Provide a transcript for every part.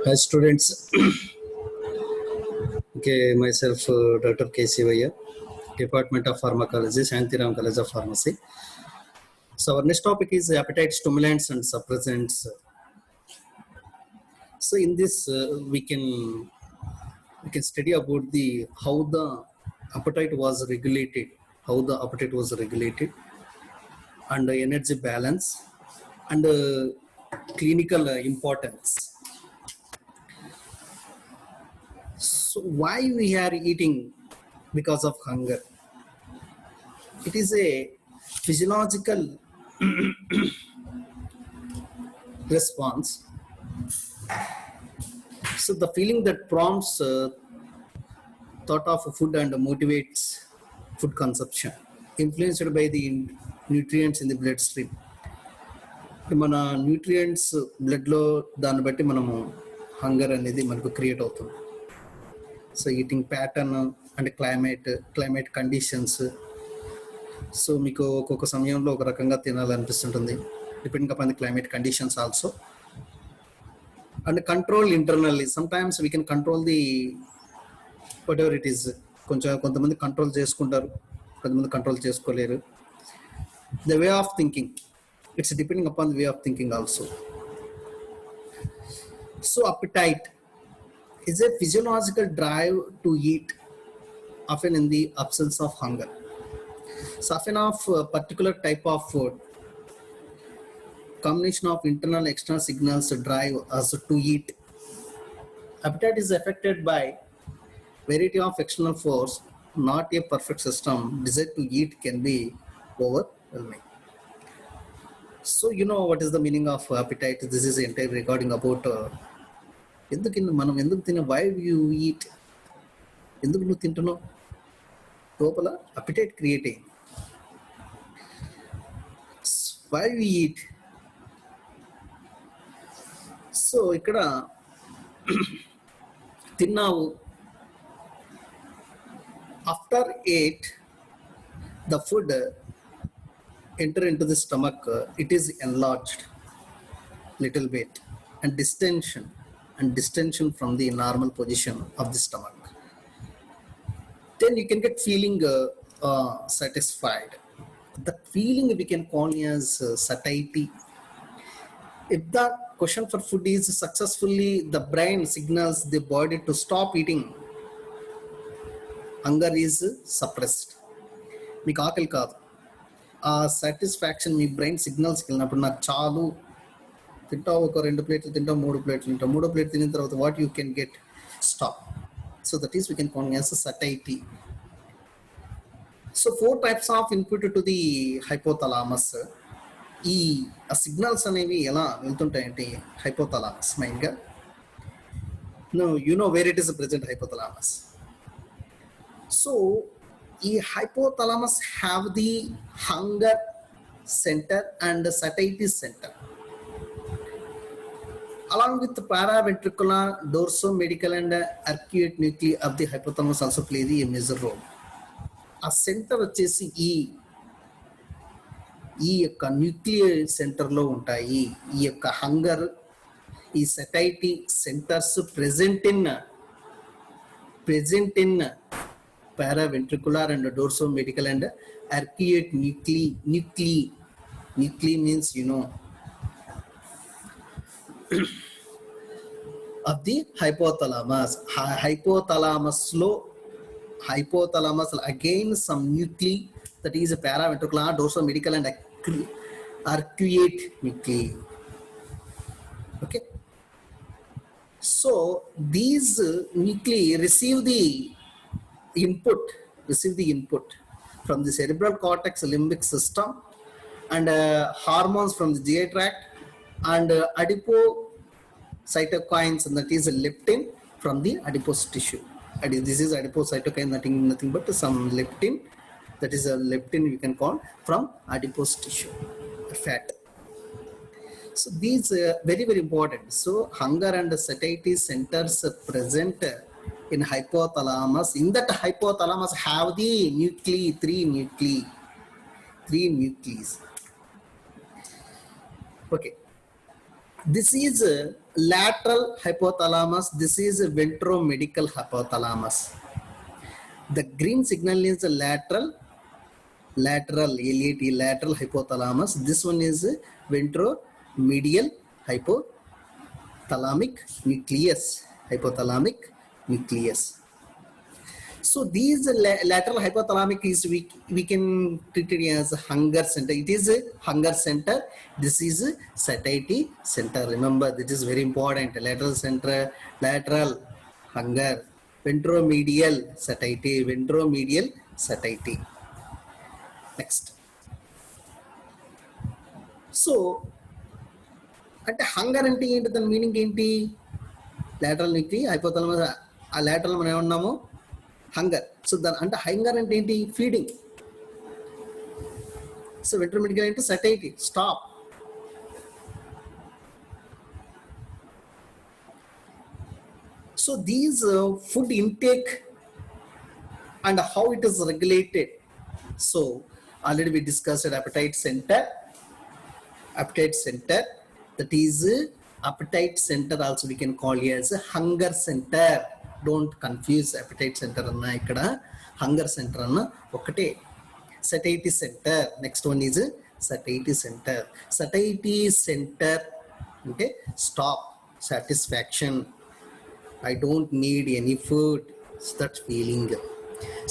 Hi students, okay, myself Dr. K. Sivaya, Department of Pharmacology, Shantiram College of Pharmacy. So our next topic is appetite stimulants and suppressants. So in this we can study about the how the appetite was regulated, and the energy balance and clinical importance. So why we are eating? Because of hunger. It is a physiological response. So the feeling that prompts thought of food and motivates food consumption, influenced by the nutrients in the bloodstream. మన nutrients బ్లడ్లో దాన్ని బట్టి మనము hunger అనేది మనకు create అవుతుంది. So eating pattern and climate conditions. So మీకు ఒక్కొక్క సమయంలో ఒక రకంగా తినాలనిపిస్తుంటుంది, depending upon the climate conditions also. And control internally, sometimes we can control the whatever it is. కొంతమంది కంట్రోల్ చేసుకుంటారు, కొంతమంది కంట్రోల్ చేసుకోలేరు. The way of thinking, it's depending upon the way of thinking also. So appetite is a physiological drive to eat, often in the absence of hunger. So often of a particular type of food, combination of internal external signals drive us to eat. Appetite is affected by variety of external force, not a perfect system. Desire to eat can be overwhelming. So you know what is the meaning of appetite. This is entire recording about మనం ఎందుకు తిన, why you eat, ఎందుకు నువ్వు తింటున్నావు, లోపల appetite creating, why we eat. So ఇక్కడ తిన్నావు, after ate the food enter into the stomach, it is enlarged little bit and distension from the normal position of the stomach. Then you can get feeling satisfied. The feeling we can call as satiety. If the question for food is successfully, the brain signals the body to stop eating. Hunger is suppressed. మీకు ఆకలి కాదు, ఆ satisfaction మీ brain సిగ్నల్స్కి వెళ్ళినప్పుడు నాకు చాలు, తింటావు, ఒక 2 ప్లేట్లు తింటావు, 3 ప్లేట్లు తింటావు, 3వ ప్లేట్ తినిన తర్వాత what you can get stop. So that is we can call as satiety. So 4 types of input to the hypothalamus. ఈ సిగ్నల్స్ అనేవి ఎలా వెళ్తుంటాయంటే హైపోథలామస్ మెయిన్గా. You know where it is present hypothalamus. So ఈ hypothalamus have the hunger center and satiety center, along with the paraventricular, dorsomedical and arcuate nuclei of the hypothalamus also play the major role. ఆ centre వచ్చేసి ఈ యొక్క nuclear సెంటర్లో ఉంటాయి. ఈ యొక్క hunger, ఈ satiety centres present in paraventricular and dorsomedical and arcuate nuclei. Nuclei means of the hypothalamus. Hypothalamus again some nuclei, that is paraventricular, dorsomedical and arcuate nuclei. Okay, so these nuclei receive the input from the cerebral cortex, limbic system, and hormones from the GI tract, and adipocytokines, and that is leptin from the adipose tissue. This is adipocytokine, nothing but some leptin, that is a leptin you can call from adipose tissue, fat. So these very important. So hunger and satiety centers present in hypothalamus. In that hypothalamus have the three nuclei. Okay, this is lateral hypothalamus. This is ventromedial hypothalamus. The green signal is lateral LAT, lateral hypothalamus. This one is ventromedial hypothalamic nucleus. Hypothalamic nucleus. So these lateral hypothalamic is we can treat it as hunger center. It is a hunger center. This is satiety center. Remember, this is very important. Lateral center, lateral hunger, ventromedial satiety, ventromedial satiety. Next. So, అంటే hunger అంటే ఏంటి, దాని meaning ఏంటి? Lateral నికి hypothalamus, ఆ lateral మనం ఏమన్నాము hunger. So దాని అంటే హంగర్ అంటే ఏంటి? ఫీడింగ్. సో వెంట్రోమెడికల్ అంటే satiety, stop. So these food intake and how it is regulated. So already we discussed appetite center. Appetite center, that is appetite center also we can call it as hunger center. Don't confuse appetite center anna ikkada hunger center anna okate. Satiety center, next one is satiety center. Satiety center okay, stop, satisfaction, I don't need any food, that feeling.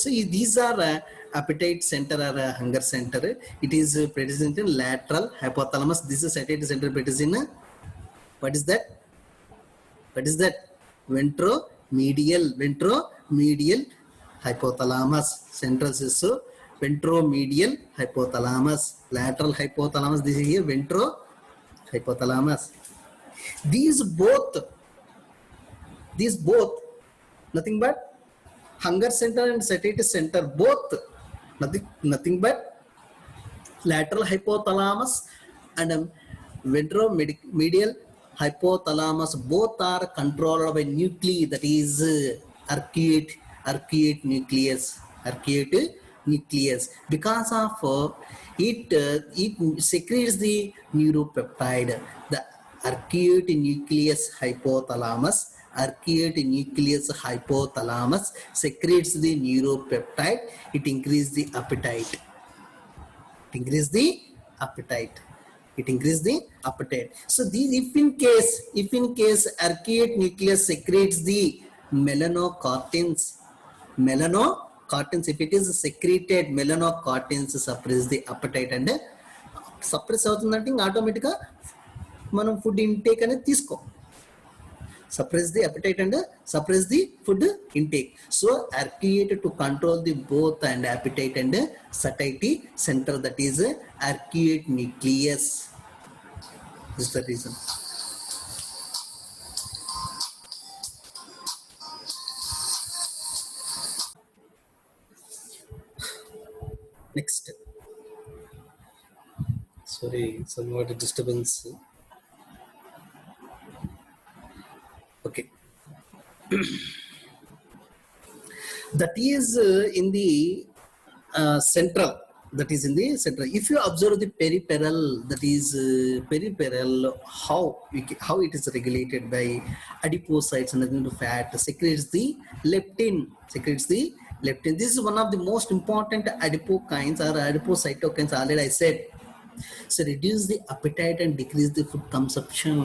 So these are appetite center or hunger center. It is present in lateral hypothalamus. This is satiety center present in what is that? What is that? Ventromedial hypothalamus. Central is so ventromedial hypothalamus. Lateral hypothalamus. This is here ventro hypothalamus. These both nothing but hunger center and satiety center, both nothing but lateral hypothalamus and ventromedial hypothalamus, both are controlled by nuclei, that is arcuate nucleus. Because of it secretes the neuropeptide. The arcuate nucleus hypothalamus secretes the neuropeptide. It increases the appetite. So these, if in case arcuate nucleus secretes the melanocortins, if it is secreted, melanocortins suppress the appetite and suppress అవుతుందంటే automatic గా మనం food intake అనేది తీసుకో. Suppress the appetite and suppress the food intake. So arcuate to control the both and appetite and satiety center, that is arcuate nucleus. This is the reason. Next. Sorry, somewhat a disturbance. Okay. That is in the central. If you observe the peripheral, that is peripheral, how it is regulated by adipocytes and the fat secretes the leptin. This is one of the most important adipokines or adipocytokines, already I said. So reduce the appetite and decrease the food consumption.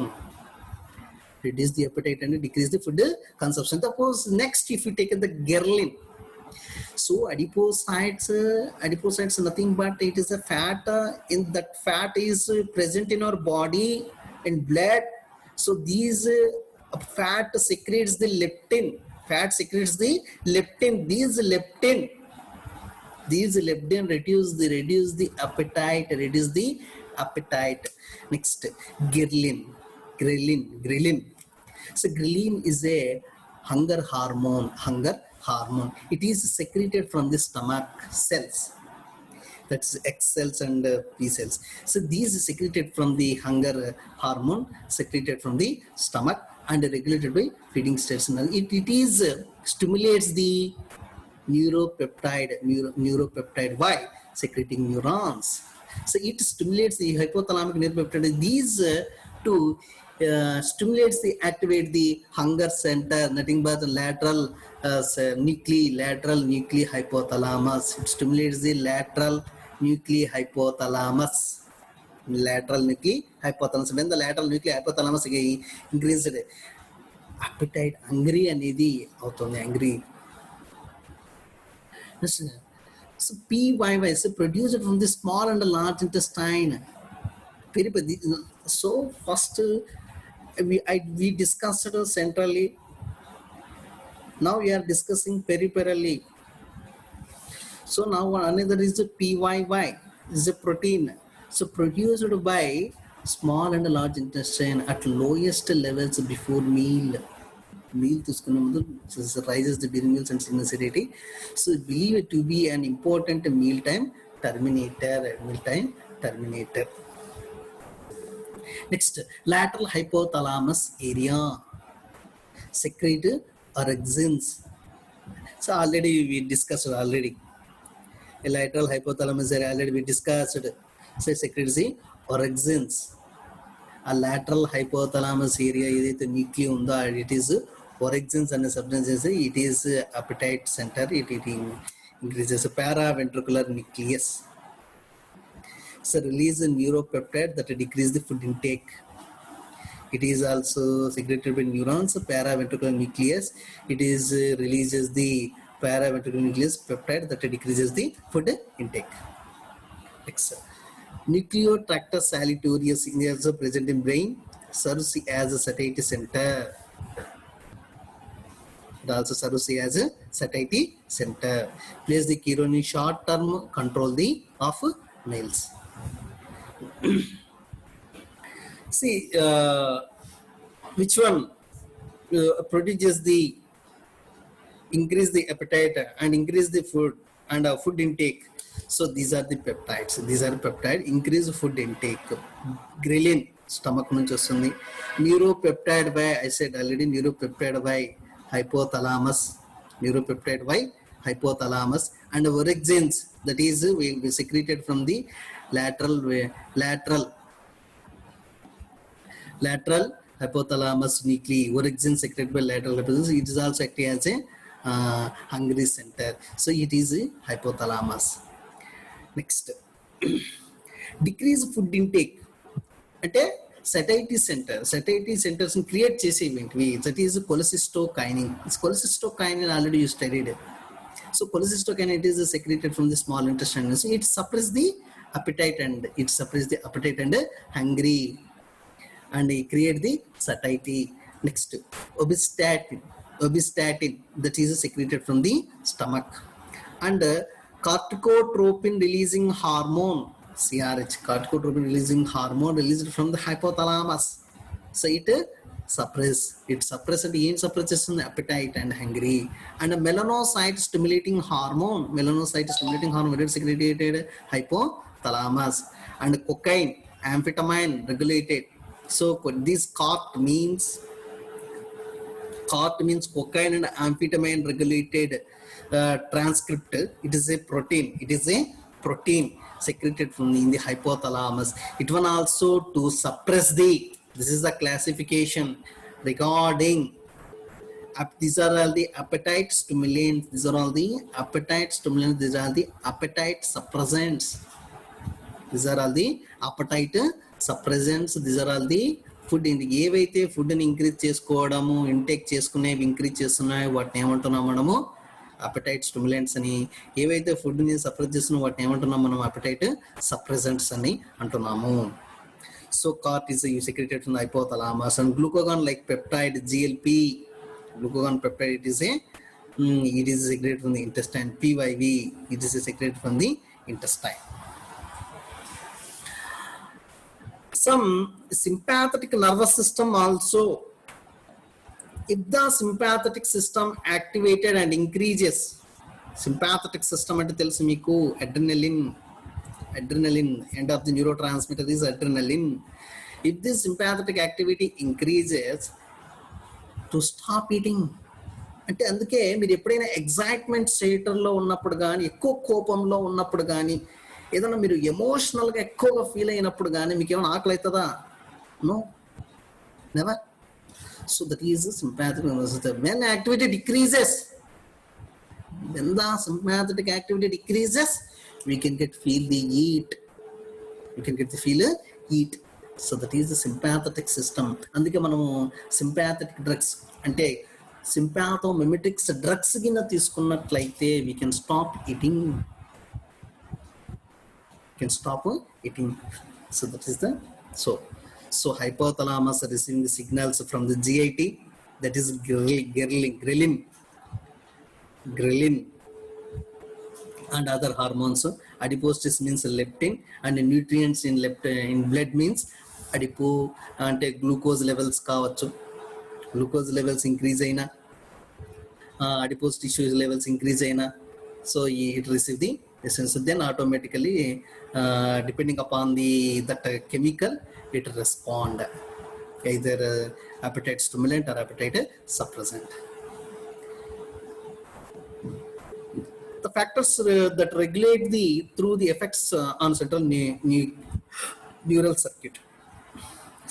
Reduce the appetite and decrease the food consumption. Suppose next, if you take the ghrelin, so adipocytes nothing but it is a fat. In that fat is present in our body and blood. So these fat secretes the leptin. These leptin reduce the appetite. Next, ghrelin. So ghrelin is a hunger hormone. It is secreted from the stomach cells, that's X cells and P cells. So these are secreted from the hunger hormone, secreted from the stomach and regulated by feeding states. It stimulates the neuropeptide. Why? Secreting neurons. So it stimulates the hypothalamic neuropeptide. These to to stimulates the activate the hunger center, nothing but lateral nuclei hypothalamus. It stimulates the lateral nuclei hypothalamus. Lateral nuclei hypothalamus. When the lateral nuclei hypothalamus increased, appetite, hungry అనేది అవుతుంది, hungry. So PYY is produced from the small and large intestine. So first we discussed centrally. Now we are discussing peripherally. So now another is the PYY, is a protein. So produced by small and large intestine at lowest levels before meal. Meal rises the during meals and satiety. So believe it to be an important mealtime terminator. Next, lateral hypothalamus area, secrete orexins. So already we discussed already. A lateral hypothalamus area already we discussed. So secretes the orexins. A lateral hypothalamus area is the nucleus unda, it is orexins and substances. It is appetite center. It increases paraventricular nucleus. So release a neuropeptide that decrease the food intake. It is also secreted by neurons, paraventricular nucleus. It is releases the paraventricular nucleus peptide that decreases the food intake. Next, nucleotractus salutatorius is also present in brain, serves as a satiety center. It also serves as a satiety center. Plays the key role in short-term control of males. See, which one produces the increase the appetite and increase the food and food intake? So these are the peptides. These are peptide increase food intake. Ghrelin stomach nunchi vastundi. Neuropeptide by, I said already, neuropeptide by hypothalamus. Neuropeptide by hypothalamus, and orexins, that is will be secreted from the lateral hypothalamus nuclei. Orexin secreted by lateral hypothalamus. It is also acting as a hungry center. So it is a hypothalamus. Next, decrease food intake అంటే satiety centers create చేసేవి, that is cholecystokinin. Cholecystokinin already you studied. So cholecystokinin, it is secreted from the small intestine. So it suppresses the appetite and hungry, and create the satiety. Next, obistatin, that is secreted from the stomach, and corticotropin releasing hormone, CRH, corticotropin releasing hormone released from the hypothalamus. So it suppresses the appetite and hungry. And melanocyte stimulating hormone where it secreted hypothalamus. And cocaine, amphetamine regulated. So this CORT means cocaine and amphetamine regulated transcript. It is a protein secreted from in the hypothalamus. It will also to suppress this is the classification regarding these are all the appetite stimulants, these are all the appetite suppressants, these are all the food ఏవైతే ఫుడ్ని increase చేసుకోవడము intake చేసుకునేవి increase చేస్తున్నాయో వాటిని ఏమంటున్నాం మనము appetite stimulants అని. ఏవైతే ఫుడ్ని suppress చేస్తున్నాయో వాటిని ఏమంటున్నాం మనం అపెటైట్ సప్రెసెంట్స్ అని అంటున్నాము. So cart is secreted from the hypothalamus. And glucagon like peptide GLP, glucagon peptide it is secreted from the intestine. PYV, it is secreted from the intestine. Some sympathetic nervous system also, if the sympathetic system activated and increases, sympathetic system ante telusu meeku adrenaline, end of the neurotransmitter is adrenaline. If this sympathetic activity increases, to stop eating. అంటే అందుకే మీరు ఎప్పుడైనా excitement స్టేటర్లో ఉన్నప్పుడు కానీ, ఎక్కువ కోపంలో ఉన్నప్పుడు కానీ, ఏదైనా మీరు ఎమోషనల్గా ఎక్కువగా ఫీల్ అయినప్పుడు కానీ మీకు ఏమైనా ఆకలి అవుతుందా? No. Never. So that is the sympathetic nervous system. When activity decreases, when the sympathetic activity decreases, we can feel the heat. We can get the feel heat. So that is the sympathetic system. అందుకే మనము sympathetic drugs అంటే సింపాథోమిమెటిక్స్ drugs కింద తీసుకున్నట్లయితే we can stop eating. Can stop eating. So that is the so hypothalamus receiving the signals from the GIT, that is ghrelin and other hormones. Adipocytes means leptin, and nutrients in blood means adipo and glucose levels kaavachu. Glucose levels increase aina, adipose tissue levels increase aina, so it receive the essence. Then automatically depending upon that chemical, it respond either appetite stimulant or appetite suppressant. The factors that regulate through the effects on central neural circuit.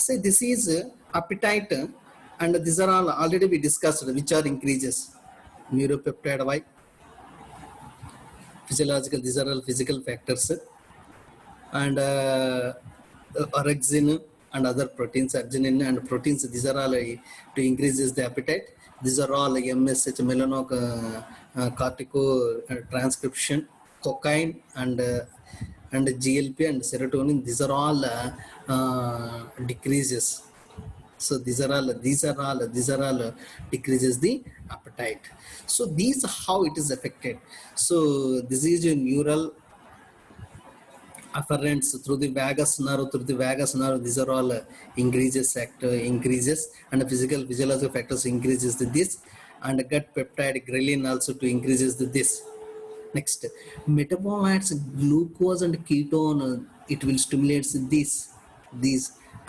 Say this is appetite, and these are all already we discussed, which are increases. Neuropeptide Y, physiological, these are all physical factors, and orexin and other proteins, arginine and proteins, these are all to increases the appetite. These are all MSH, melanocortico transcription, cocaine and GLP and serotonin, these are all decreases. So these are all decreases the appetite. So these how it is affected. So this is a neural afferents through the vagus nerve, these are all increases, and physiological factors increases this, and gut peptide ghrelin also to increases this. Next, metabolites glucose and ketone, it will stimulate these,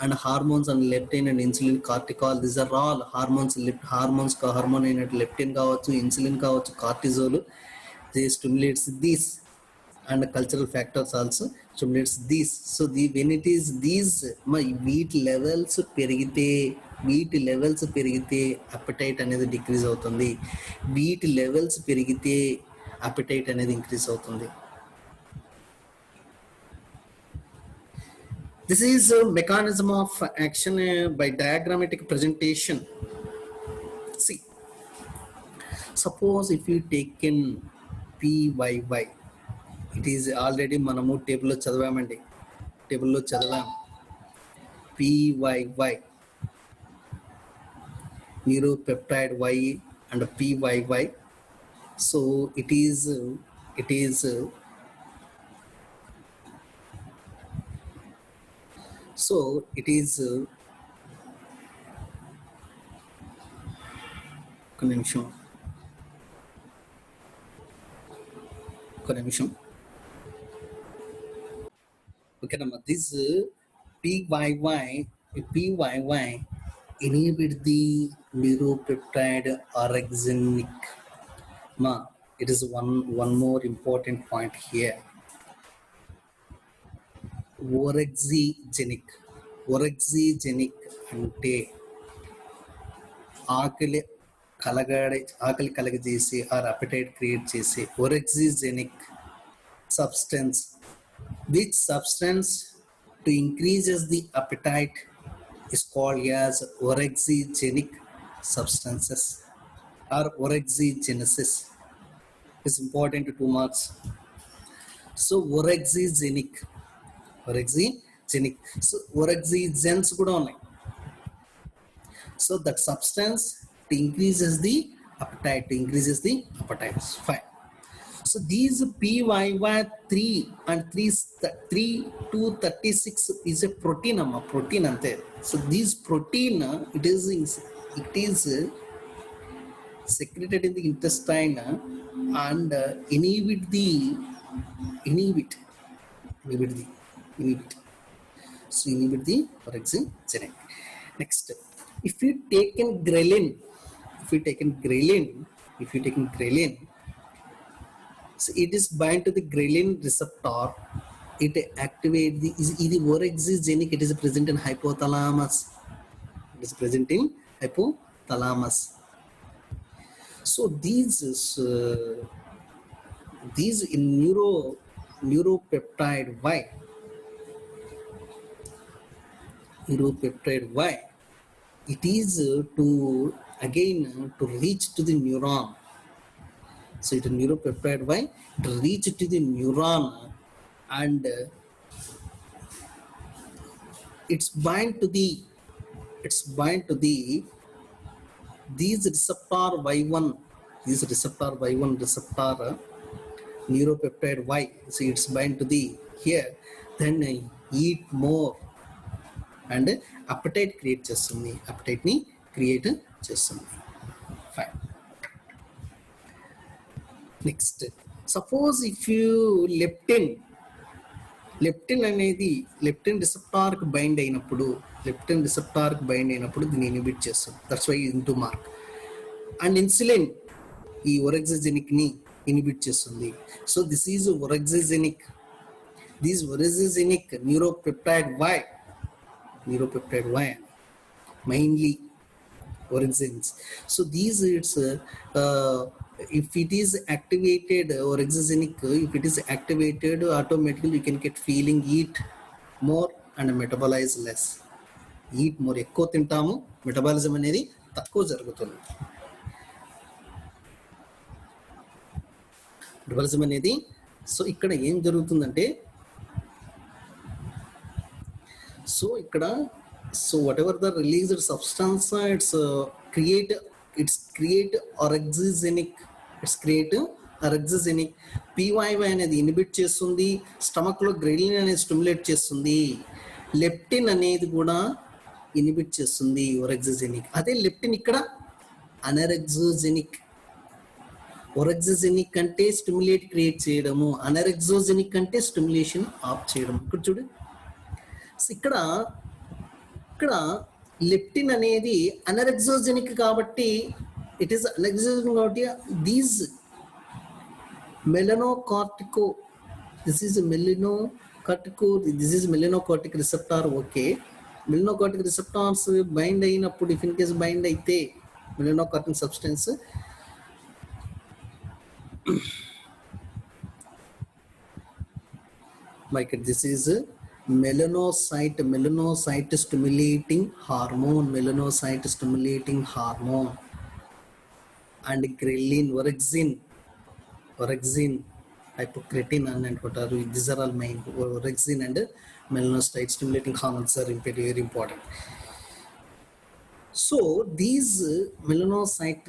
and hormones and leptin and insulin, cortisol, these are all hormones hormone అయినట్టు leptin కావచ్చు, insulin కావచ్చు, cortisol, they stimulates this, and cultural factors also stimulates this. So when it is these wheat levels పెరిగితే appetite అనేది decrease అవుతుంది, wheat levels పెరిగితే appetite అనేది increase అవుతుంది. This is a mechanism of action by diagrammatic presentation. See, suppose if you take in PYY, it is already మనము టేబుల్లో చదివాం PYY, neuropeptide Y and PYY. So it is ఒక నిమిషం okay, this PYY inhibit the neuropeptide orexinic. It is one more important point here. Orexigenic అంటే ఆకలి కలగజేసి are appetite create చేసే orexigenic substance, which substance to increases the appetite is called as orexigenic substances or orexigenesis. Is important to 2 marks. So orexigenic, so orexigens kuda unnai. So that substance increases the appetite, fine. So these PYY 3 and 3 to 36 is a protein ante. So this protein, it is secreted in the intestine and inhibit the orexigenic. Next, if you taken ghrelin, so it is bind to the ghrelin receptor, it activate the orexigenic, it is present in hypothalamus. It is present in hypothalamus. So these in neuropeptide Y, it is to again to reach to the neuron. So it is neuropeptide Y to reach to the neuron, and it's bind to the these receptor Y1, receptor neuropeptide Y. So it's bind to the here, then eat more and appetite create చేస్తుంది, appetite ని create చేస్తుంది. Fine. Next, suppose if you leptin అనేది leptin రిసెప్టార్కి bind అయినప్పుడు దీన్ని inhibit చేస్తుంది. That's why into mark. And insulin ఈ orexigenic ని ఇన్హిబిట్ చేస్తుంది. So this is orexigenic. These orexigenic neuropeptide Y mainly orexins. So these it's if it is activated orexigenic, if it is activated, automatically you can get feeling eat more and metabolize less. Eat more, ఎక్కువ తింటాము, metabolism అనేది తక్కువ జరుగుతుంది. Metabolism అనేది so ఇక్కడ ఏం జరుగుతుందంటే so whatever the released substance, it's create orexigenic. PYY అనేది ఇన్హిబిట్ చేస్తుంది, స్టమక్ లో గ్రెలిన్ అనేది స్టిమ్యులేట్ చేస్తుంది, లెప్టిన్ అనేది కూడా ఇన్హిబిట్ చేస్తుంది ఒరెక్సిజెనిక్. అదే లెప్టిన్ ఇక్కడ అనరెక్సోజెనిక్. ఒరెక్సిజెనిక్ అంటే స్టిమ్యులేట్ క్రియేట్ చేయడము, అనరెక్సోజెనిక్ అంటే స్టిమ్యులేషన్ ఆఫ్ చేయడం. ఇక్కడ చూడు, ఇక్కడ లెప్టిన్ అనేది అనరెక్సోజెనిక్ కాబట్టి ఇట్ ఈస్ అనరెక్సోజెనిక్ కాబట్టి these this is melanocortic receptor. Okay, melanocortic receptors bind అయినప్పుడు, ఇఫ్ ఇన్ కేస్ బైండ్ అయితే melanocortic substance like this is melanocyte stimulating hormone, and ghrelin, orexin, hypocretin అని అంటారు. These are all main. Orexin and melanocyte stimulating hormones are very important. So these melanocyte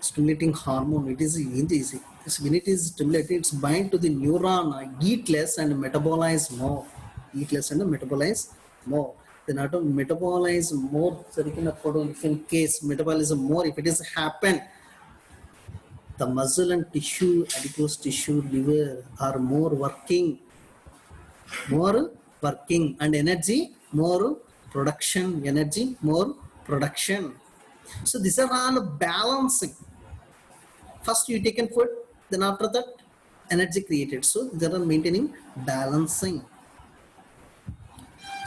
stimulating hormone, it is easy. When it is stimulated, it's bind to the neuron, eat less and metabolize more. Then auto metabolize more. If in case metabolism more, if it is happen, the muscle and tissue, adipose tissue, liver are more working, and energy more production. So these are all balancing. First you taken food, then after that energy created. So they are maintaining balancing.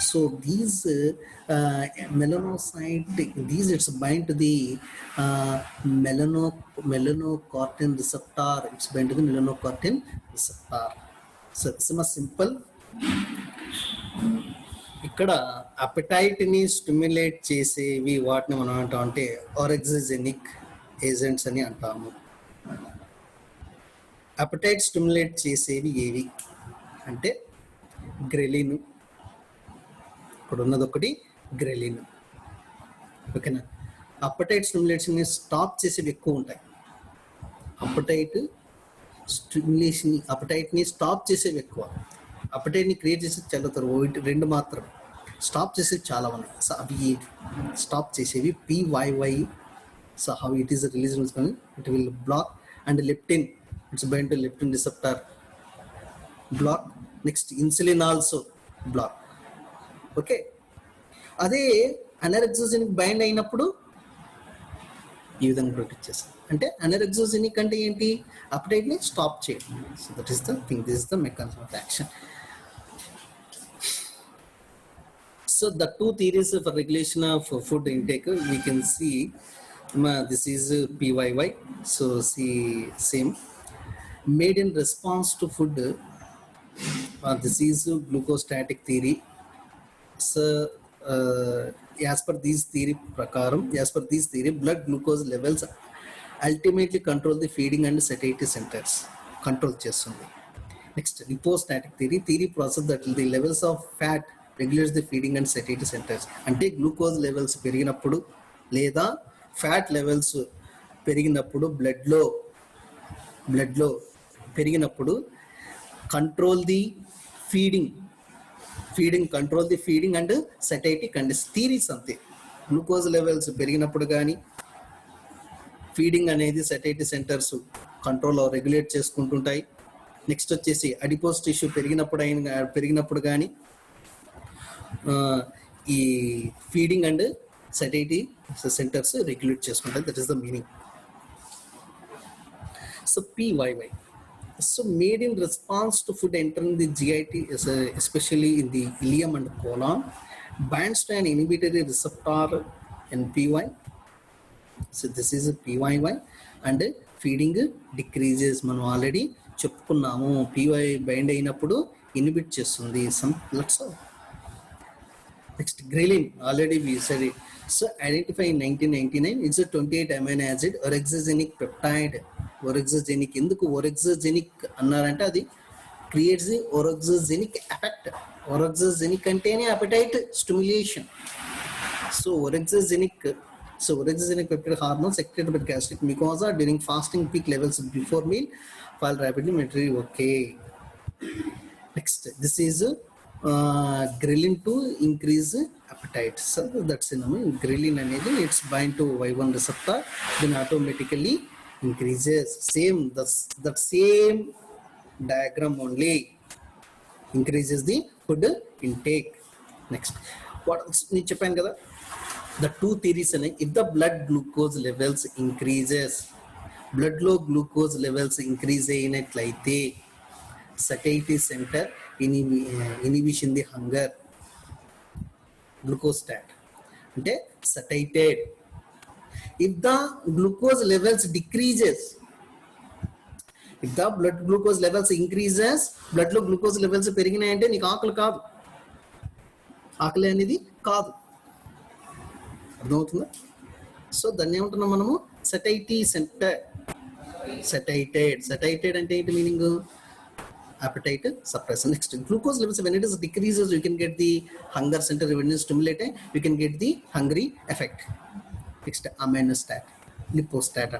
So these melanocyte, these it's bind to the melanocortin receptor. It's bind to the melanocortin receptor. So this is simple. ఇక్కడ appetite ని stimulate చేసేవి వాటిని మనం అంటాం అంటే ఆరెక్సిజెనిక్ agents అని అంటాము. Appetite stimulate చేసేవి ఏవి అంటే గ్రెలిన్, ఇక్కడ ఉన్నది ఒకటి గ్రెలిన్. ఓకేనా, అపెటైట్ స్టిమ్యులేషన్ స్టాప్ చేసేవి ఎక్కువ ఉంటాయి. అపెటైట్ ని స్టాప్ చేసేవి ఎక్కువ, అపెటైట్ ని క్రియేట్ చేసేది చాలా తక్కువ, రెండు మాత్రం. స్టాప్ చేసేవి చాలా ఉన్నాయి. సో అవి స్టాప్ చేసేవి PYY. So how it is released, it will block. And leptin, it's bind to leptin receptor, block. Next insulin also block. Okay, అదే అనరెక్సోజెనిక్ బైండ్ అయినప్పుడు ఈ విధంగా ప్రొటెక్ట్ చేస్తుంది. అంటే అనరెక్సోజెనిక్ అంటే ఏంటి, అపెటైట్ ని స్టాప్ చేయడం. So that is the thing, this is the mechanism of action. So the two theories for regulation of food intake, we can see this is PYY. So see same made in response to food. This is glucostatic theory. So as per this theory, blood glucose levels ultimately control the feeding and satiety centers. Control చేస్తుంది. Next, lipostatic theory process that the levels of fat regulates the feeding and satiety centers. అంటే glucose levels పెరిగినప్పుడు లేదా fat levels పెరిగినప్పుడు బ్లడ్లో పెరిగినప్పుడు control the feeding and satiety condition theories అంతే. Glucose levels పెరిగినప్పుడు కానీ ఫీడింగ్ అనేది సటైటీ సెంటర్స్ కంట్రోల్ రెగ్యులేట్ చేసుకుంటుంటాయి. నెక్స్ట్ వచ్చేసి అడిపోస్ టిష్యూ పెరిగినప్పుడు కానీ ఈ feeding and satiety centres regulate చేసుకుంటాయి. That is the meaning. So PYY. So made in response to food entering the GIT, especially in the ileum and colon, binds to an inhibitory receptor in PY. So this is a PYY and feeding decreases. మనం already చెప్పుకున్నాము, PY bind అయినప్పుడు inhibit చేస్తుంది. Next, ghrelin, already we said it. So identified in 1999, it's a 28 amino acid orexogenic peptide. Orexogenic, ఎందుకు orexogenic అన్నారంటే అది creates the orexogenic effect. orexogenic అంటేనే appetite stimulation. So orexogenic peptide hormone secreted by gastric mucosa during fasting peak levels before meal fall rapidly materially. Okay. Next, this is ghrelin to increase appetite. So that's in ghrelin అనేది it's bind to Y1 receptor, then automatically increases. That same diagram only increases the food intake. Next, what నేను చెప్పాను కదా, the two theories అని, if the blood glucose levels increases, blood low glucose levels increase అయినట్లయితే satiety center inhibition the hunger, glucostat అంటే satiated. If the glucose levels decreases, if the blood glucose levels increases, blood లో glucose levels పెరిగినాయంటే నీకు ఆకలి అనేది కాదు. అర్థమవుతుందా? So దాన్ని ఏమంటున్నాం మనము, satiety center. Satiated అంటే ఏంటి meaning? appetite suppression. Next, glucose levels, when it is decreases, you can get the hunger center, when it is stimulated, you can get the hungry effect. Next, aminostat, lipostat.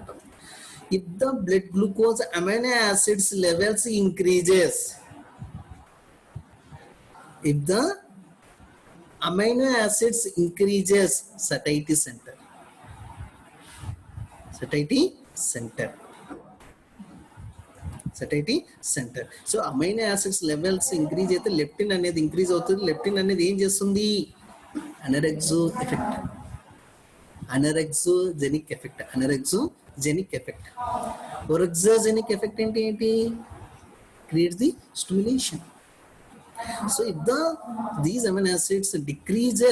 If the blood glucose amino acids levels increases, if the amino acids increases, satiety center. So amino acids levels increase అయితే leptin అనేది increase అవుతుంది. Leptin అనేది ఏం చేస్తుంది? Anorexigenic effect. Orexigenic effect అంటే ఏంటి? Creates the stimulation. So if these amino acids decrease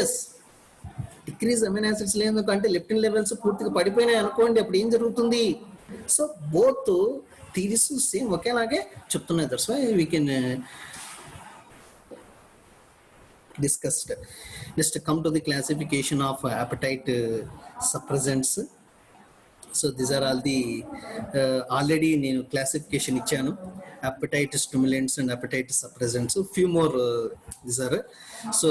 amino acids లేదంటే leptin levels పూర్తిగా పడిపోయినాయి అనుకోండి, అప్పుడు ఏం జరుగుతుంది? సో బోత్ థీరీస్ సేమ్ ఒకేలాగే చెప్తున్నాయి. That's why we can discussed. Next, come to the classification of appetite suppressants. So these are all the already నేను క్లాసిఫికేషన్ ఇచ్చాను, appetite stimulants and appetite suppressants. Few more these are. So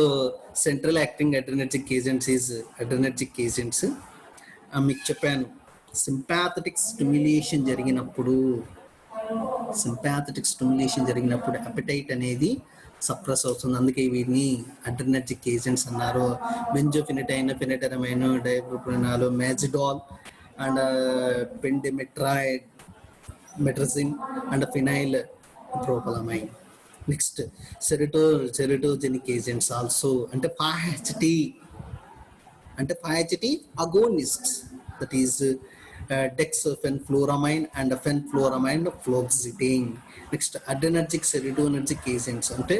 central acting adrenergic agents is adrenergic agents. మీకు చెప్పాను, sympathetic stimulation జరిగినప్పుడు appetite అనేది suppress అవుతుంది. అందుకే వీటిని adrenergic agents అన్నారు. Benzphetamine, phentermine, diethylpropion, mazindol and phendimetrazine, metrazine and phenylpropanolamine. Next, serotonergic agents also, అంటే five HT agonists, that is dexfenfluramine and fenfluramine fluoxetine. Next, adrenergic serotonergic agents, అంటే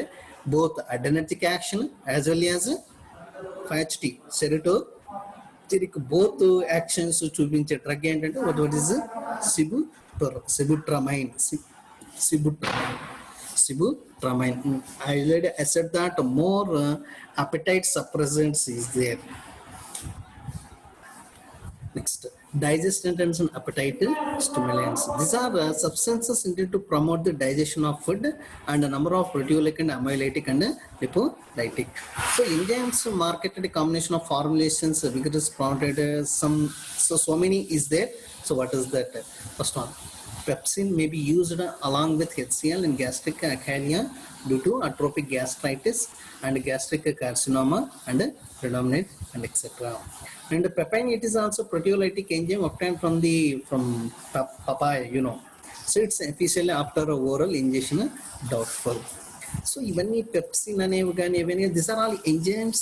both adrenergic action as well as 5-HT serotonic both actions చూపించే drug ఏంటంటే what is sibutramine. Sibutramine. I already said that more appetite suppressants is there. Next, digestion and appetite stimulants. These are substances intended to promote the digestion of food and a number of proteolytic and amylolytic and lipolytic. So enzymes marketed a combination of formulations, vigorous promoted so many is there. So what is that? First one, pepsin may be used along with HCl in gastric achalia due to atrophic gastritis and gastric carcinoma and predominant and etc. And papain, it is also proteolytic enzyme obtained from papaya, you know. So it's officially after oral injection doubtful. So even pepsin and these are all enzymes.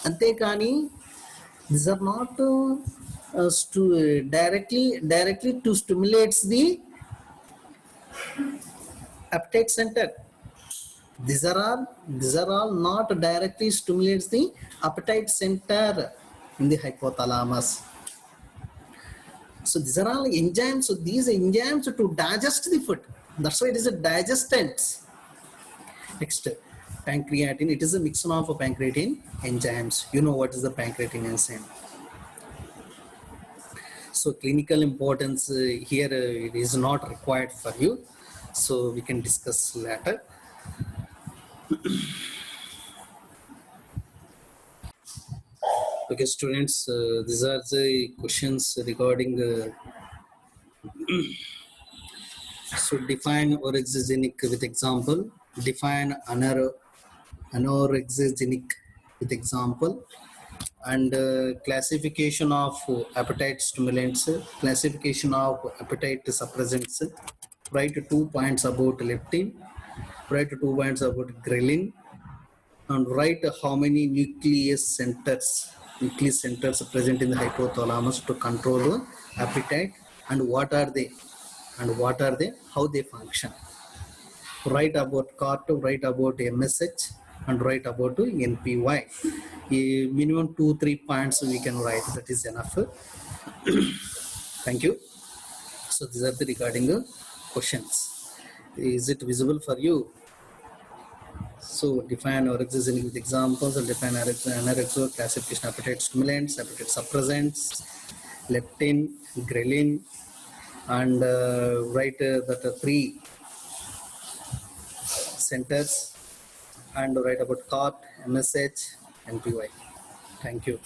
Ante kani these are not directly to stimulates the appetite center. These are all not directly stimulates the appetite center in the hypothalamus. So these are all enzymes. So these enzymes to digest the food. That's why it is a digestant. Next, pancreatin. It is a mixture of pancreatin enzymes. You know what is the pancreatin enzyme. So clinical importance here it is not required for you. So we can discuss later. Okay, students, these are the questions regarding so define orexigenic with example, define anorexigenic with example, and classification of appetite stimulants, classification of appetite suppressants, write 2 points about leptin, write 2 points about ghrelin, and write how many nucleus centers present in the hypothalamus to control appetite, and what are they, how they function. Write about CORT, write about MSH, and write about NPY. Minimum 2-3 points we can write, that is enough. Thank you. So these are the regarding questions. Is it visible for you? So define orexigenic with examples, and define anorexia, classification appetite stimulants, appetite suppressants, leptin, ghrelin, and write that 3 centers, and write about CORT, MSH, NPY. Thank you.